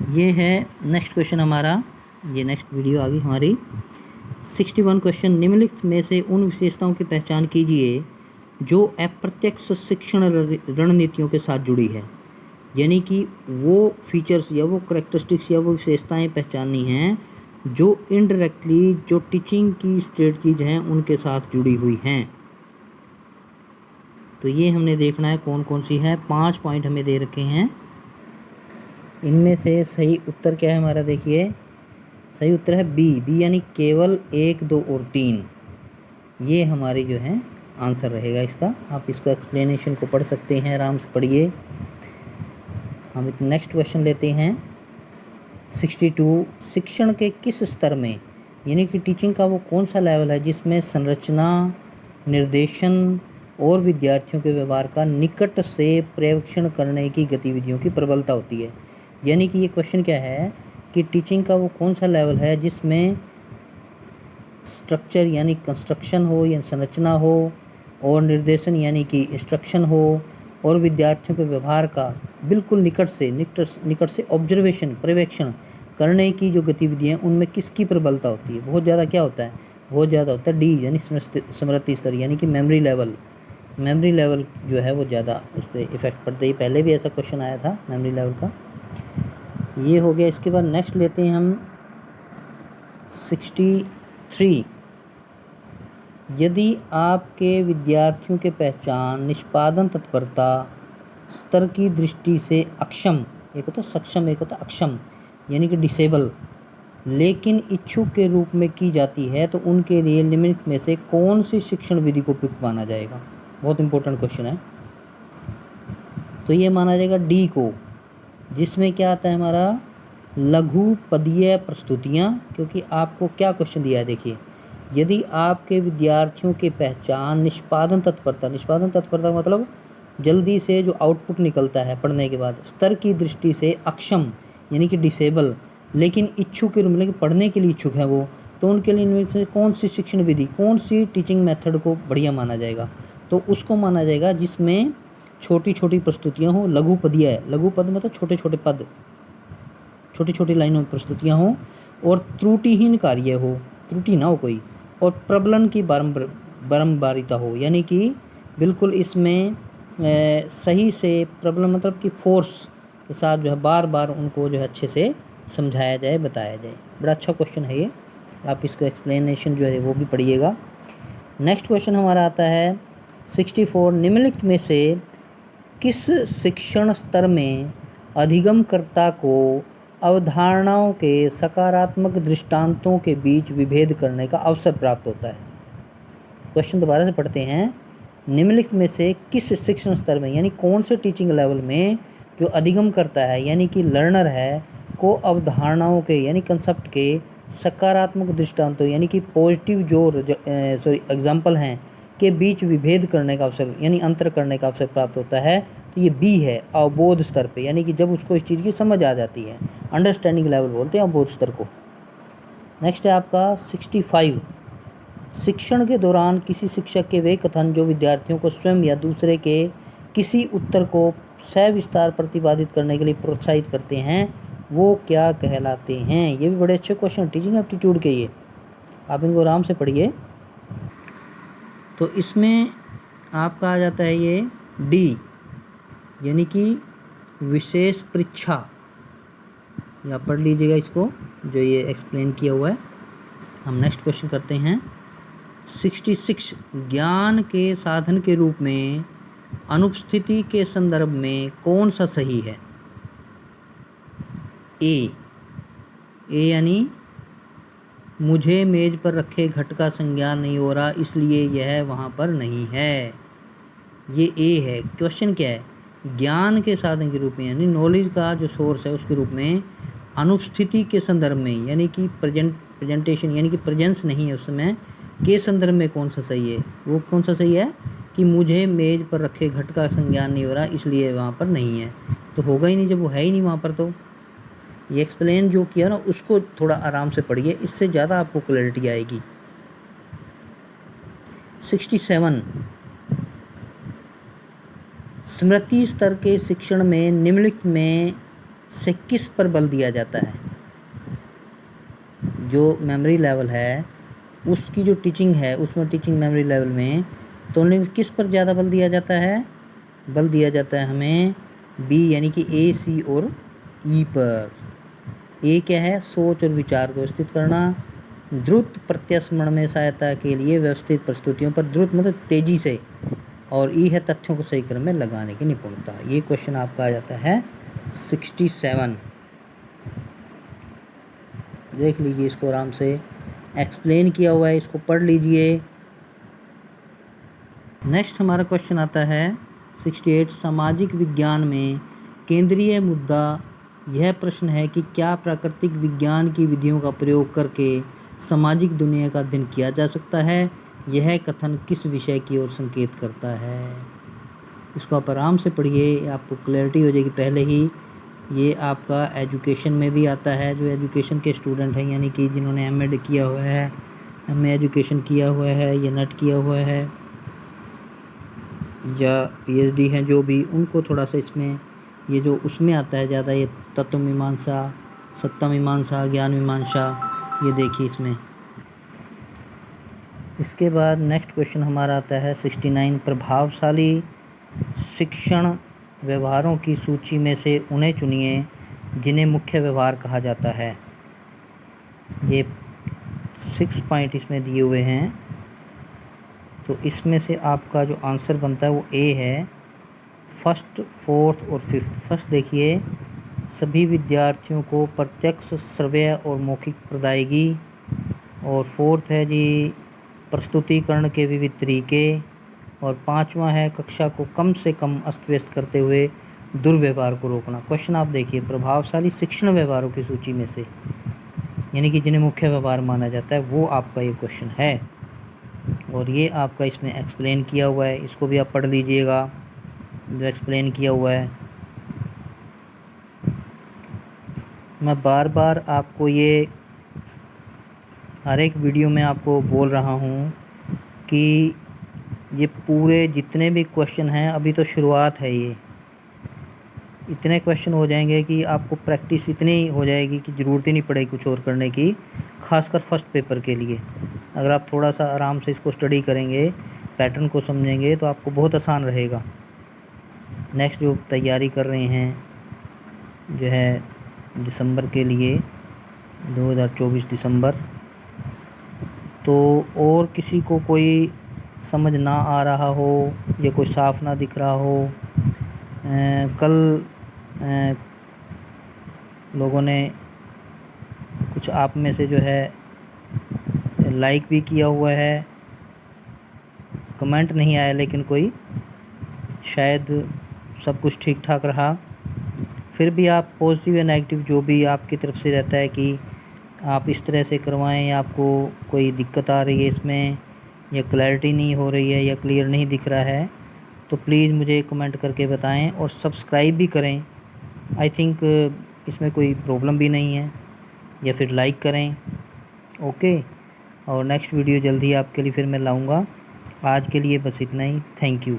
ये है next question हमारा, ये नेक्स्ट वीडियो आ गई हमारी। 61 क्वेश्चन, निम्नलिखित में से उन विशेषताओं की पहचान कीजिए जो अप्रत्यक्ष शिक्षण रणनीतियों के साथ जुड़ी है। यानी कि वो फीचर्स या वो करेक्टरिस्टिक्स या वो विशेषताएं पहचाननी हैं जो इनडायरेक्टली जो टीचिंग की स्ट्रेटजीज हैं उनके साथ जुड़ी हुई हैं। तो ये हमने देखना है कौन कौन सी है। 5 पॉइंट हमें दे रखे हैं। इनमें से सही उत्तर क्या है हमारा, देखिए सही उत्तर है बी यानी केवल 1, 2 और 3। ये हमारी जो है आंसर रहेगा इसका। आप इसको एक्सप्लेनेशन को पढ़ सकते हैं, आराम से पढ़िए। हम एक नेक्स्ट क्वेश्चन लेते हैं। 62, शिक्षण के किस स्तर में, यानी कि टीचिंग का वो कौन सा लेवल है जिसमें संरचना, निर्देशन और विद्यार्थियों के व्यवहार का निकट से पर्यवेक्षण करने की गतिविधियों की प्रबलता होती है। यानी कि ये क्वेश्चन क्या है कि टीचिंग का वो कौन सा लेवल है जिसमें स्ट्रक्चर यानी कंस्ट्रक्शन हो या संरचना हो, और निर्देशन यानी कि इंस्ट्रक्शन हो, और विद्यार्थियों के व्यवहार का बिल्कुल निकट से ऑब्जर्वेशन पर्यवेक्षण करने की जो गतिविधियाँ उनमें किसकी प्रबलता होती है। बहुत ज़्यादा क्या होता है, बहुत ज़्यादा होता है डी यानी स्मृति स्तर, यानी कि मेमोरी लेवल जो है वो ज़्यादा उस पर इफ़ेक्ट पड़ता है। पहले भी ऐसा क्वेश्चन आया था मेमोरी लेवल का। ये हो गया। इसके बाद नेक्स्ट लेते हैं हम 63, यदि आपके विद्यार्थियों के पहचान निष्पादन तत्परता स्तर की दृष्टि से अक्षम, एक होता सक्षम एक होता अक्षम यानी कि डिसेबल, लेकिन इच्छुक के रूप में की जाती है, तो उनके लिए निम्नलिखित में से कौन सी शिक्षण विधि को उपयुक्त माना जाएगा। बहुत इंपॉर्टेंट क्वेश्चन है। तो ये माना जाएगा डी को, जिसमें क्या आता है हमारा लघु पदीय प्रस्तुतियाँ। क्योंकि आपको क्या क्वेश्चन दिया है, देखिए यदि आपके विद्यार्थियों की पहचान निष्पादन तत्परता मतलब जल्दी से जो आउटपुट निकलता है पढ़ने के बाद, स्तर की दृष्टि से अक्षम यानी कि डिसेबल, लेकिन इच्छुक के मतलब पढ़ने के लिए इच्छुक है वो, तो उनके लिए इनमें से कौन सी शिक्षण विधि, कौन सी टीचिंग मेथड को बढ़िया माना जाएगा। तो उसको माना जाएगा जिसमें छोटी छोटी प्रस्तुतियाँ हो, लघु पदीय, लघु पद मतलब छोटे छोटे पद, छोटी छोटी लाइनों में प्रस्तुतियाँ हो, और त्रुटिहीन कार्य हो, त्रुटि ना हो कोई, और प्रबलन की बारंबारिता हो, यानी कि बिल्कुल इसमें सही से प्रबलन मतलब कि फोर्स के साथ जो है बार बार उनको जो है अच्छे से समझाया जाए, बताया जाए। बड़ा अच्छा क्वेश्चन है ये, आप इसको एक्सप्लेनेशन जो है वो भी पढ़िएगा। नेक्स्ट क्वेश्चन हमारा आता है 64, निम्नलिखित में से किस शिक्षण स्तर में अधिगमकर्ता को अवधारणाओं के सकारात्मक दृष्टांतों के बीच विभेद करने का अवसर प्राप्त होता है। क्वेश्चन दोबारा से पढ़ते हैं। निम्नलिखित में से किस शिक्षण स्तर में, यानी कौन से टीचिंग लेवल में जो अधिगम करता है यानी कि लर्नर है, को अवधारणाओं के यानी कंसेप्ट के सकारात्मक दृष्टांतों यानी कि पॉजिटिव जो एग्जाम्पल हैं के बीच विभेद करने का अवसर यानी अंतर करने का अवसर प्राप्त होता है। तो ये बी है, अवबोध स्तर पे, यानी कि जब उसको इस चीज़ की समझ आ जाती है, अंडरस्टैंडिंग लेवल बोलते हैं अवबोध स्तर को। नेक्स्ट है आपका 65, शिक्षण के दौरान किसी शिक्षक के वे कथन जो विद्यार्थियों को स्वयं या दूसरे के किसी उत्तर को सविस्तार प्रतिपादित करने के लिए प्रोत्साहित करते हैं, वो क्या कहलाते हैं। ये भी बड़े अच्छे क्वेश्चन टीचिंग एप्टीट्यूड के, ये आप इनको आराम से पढ़िए। तो इसमें आपका आ जाता है ये डी यानी कि विशेष परीक्षा, या पढ़ लीजिएगा इसको जो ये एक्सप्लेन किया हुआ है। हम नेक्स्ट क्वेश्चन करते हैं 66, ज्ञान के साधन के रूप में अनुपस्थिति के संदर्भ में कौन सा सही है। ए यानी मुझे मेज पर रखे घट का संज्ञान नहीं हो रहा इसलिए यह वहाँ पर नहीं है, ये ए है। क्वेश्चन क्या है, ज्ञान के साधन के रूप में यानी नॉलेज का जो सोर्स है उसके रूप में अनुपस्थिति के संदर्भ में यानी कि प्रेजेंटेशन यानी कि प्रेजेंस नहीं है उस समय के संदर्भ में कौन सा सही है। वो कौन सा सही है कि मुझे मेज पर रखे घट का संज्ञान नहीं हो रहा इसलिए वहाँ पर नहीं है। तो होगा ही नहीं जब वो है ही नहीं वहाँ पर। तो ये एक्सप्लेन जो किया ना उसको थोड़ा आराम से पढ़िए, इससे ज़्यादा आपको क्लैरिटी आएगी। 67, स्मृति स्तर के शिक्षण में निम्नलिखित में से किस पर बल दिया जाता है। जो मेमोरी लेवल है उसकी जो टीचिंग है उसमें टीचिंग मेमोरी लेवल में तो उन्हें किस पर ज़्यादा बल दिया जाता है। बल दिया जाता है हमें बी यानी कि ए, सी और ई पर। ए क्या है, सोच और विचार को स्थित करना। द्रुत प्रत्यास्मरण में सहायता के लिए व्यवस्थित प्रस्तुतियों पर, द्रुत मतलब तेजी से, और ई है तथ्यों को सही क्रम में लगाने की निपुणता। ये क्वेश्चन आपका आ जाता है 67। देख लीजिए, इसको आराम से एक्सप्लेन किया हुआ है, इसको पढ़ लीजिए। नेक्स्ट हमारा क्वेश्चन आता है 68। सामाजिक विज्ञान में केंद्रीय मुद्दा यह प्रश्न है कि क्या प्राकृतिक विज्ञान की विधियों का प्रयोग करके सामाजिक दुनिया का अध्ययन किया जा सकता है। यह कथन किस विषय की ओर संकेत करता है। इसको आप आराम से पढ़िए, आपको क्लैरिटी हो जाएगी पहले ही। ये आपका एजुकेशन में भी आता है। जो एजुकेशन के स्टूडेंट हैं यानी कि जिन्होंने एमएड किया हुआ है, एमए एजुकेशन किया हुआ है या नेट किया हुआ है या पीएचडी है, जो भी, उनको थोड़ा सा इसमें ये जो उसमें आता है ज़्यादा, ये तत्व मीमांसा, सत्ता मीमांसा, ज्ञान मीमांसा, ये देखिए इसमें। इसके बाद नेक्स्ट क्वेश्चन हमारा आता है 69। प्रभावशाली शिक्षण व्यवहारों की सूची में से उन्हें चुनिए जिन्हें मुख्य व्यवहार कहा जाता है। ये 6 पॉइंट इसमें दिए हुए हैं, तो इसमें से आपका जो आंसर बनता है वो ए है। फर्स्ट, फोर्थ और फिफ्थ। फर्स्ट देखिए, सभी विद्यार्थियों को प्रत्यक्ष, श्रव्य और मौखिक प्रदायगी। और फोर्थ है जी प्रस्तुतिकरण के विविध तरीके। और पांचवा है कक्षा को कम से कम अस्त व्यस्त करते हुए दुर्व्यवहार को रोकना। क्वेश्चन आप देखिए, प्रभावशाली शिक्षण व्यवहारों की सूची में से यानी कि जिन्हें मुख्य व्यवहार माना जाता है, वो आपका ये क्वेश्चन है। और ये आपका इसमें एक्सप्लेन किया हुआ है, इसको भी आप पढ़ लीजिएगा जो एक्सप्लेन किया हुआ है। मैं बार बार आपको ये हर एक वीडियो में आपको बोल रहा हूँ कि ये पूरे जितने भी क्वेश्चन हैं, अभी तो शुरुआत है, ये इतने क्वेश्चन हो जाएंगे कि आपको प्रैक्टिस इतनी हो जाएगी कि ज़रूरत ही नहीं पड़ेगी कुछ और करने की, खासकर फर्स्ट पेपर के लिए। अगर आप थोड़ा सा आराम से इसको स्टडी करेंगे, पैटर्न को समझेंगे, तो आपको बहुत आसान रहेगा। नेक्स्ट जो तैयारी कर रहे हैं जो है दिसंबर के लिए, 2024 दिसंबर, तो और किसी को कोई समझ ना आ रहा हो या कोई साफ ना दिख रहा हो, कल लोगों ने कुछ आप में से जो है लाइक भी किया हुआ है, कमेंट नहीं आया, लेकिन कोई शायद सब कुछ ठीक ठाक रहा। फिर भी आप पॉजिटिव या नेगेटिव जो भी आपकी तरफ से रहता है कि आप इस तरह से करवाएं, या आपको कोई दिक्कत आ रही है इसमें, या क्लैरिटी नहीं हो रही है, या क्लियर नहीं दिख रहा है, तो प्लीज़ मुझे कमेंट करके बताएं और सब्सक्राइब भी करें। आई थिंक इसमें कोई प्रॉब्लम भी नहीं है, या फिर लाइक करें। ओके, और नेक्स्ट वीडियो जल्दी आपके लिए फिर मैं लाऊंगा। आज के लिए बस इतना ही। Thank you.